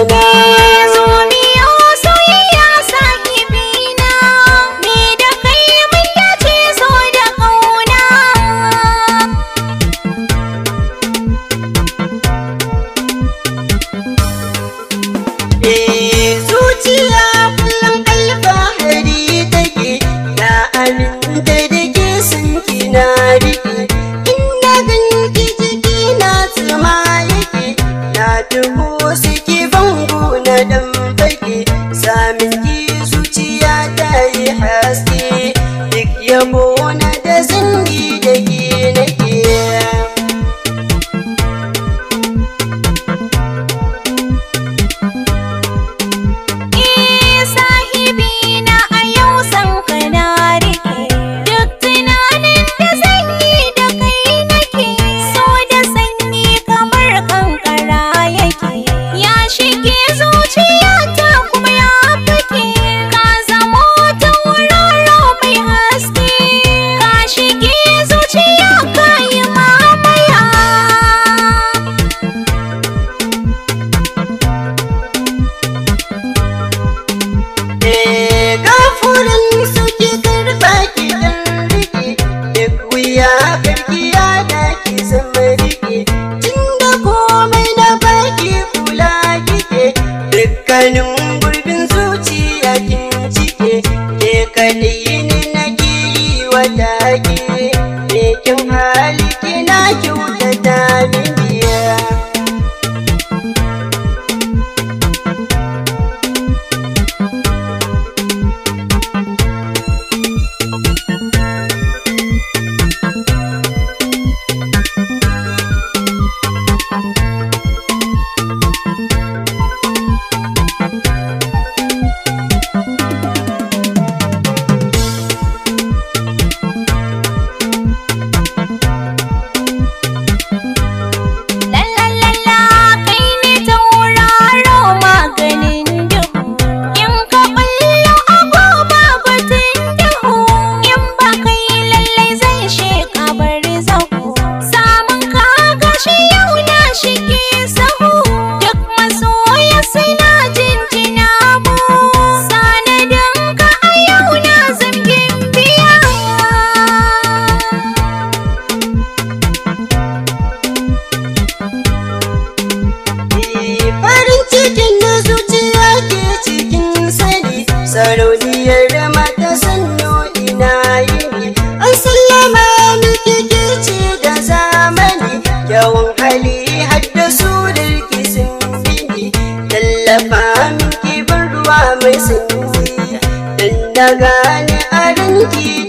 na. Zumiyo soyayya sahibina, ni da kai mun dace so da ƙauna. Zuciya kullum alfahari take, na aminta da ke sun kina riƙe. Inda ganki jiki na tsima yake, na dubu suke bango na dan fage. Samin ki zuciya ta yi haske, duk yabo na da zangi da ke nake. Sahibina a yau san ka na riƙe, duk tunanin da zan yi da kai nake. So da sanyi kamar kankara yake, ya shige zuciyata kuma ya fake. Ka zamo tauraro mai haske, ka shige zuciya ka yi mamaya. Gafurin suke karɓa ki ɗan rike, duk wuya karkiya da ki zama rike. Tunda komai na baki kula kike, dukkanin gurbin zuciya kin cike. Ke kaɗai ne nake yi wa take, me kin hali kina kyautata mini. Sarauniyar mata sanyo ina yini, an sallama miki ke ce da zamani. Kyawun hali haddasu dirki sun bini, tallafa miki ban ruwa mai sanyi. Dan na gane a ranki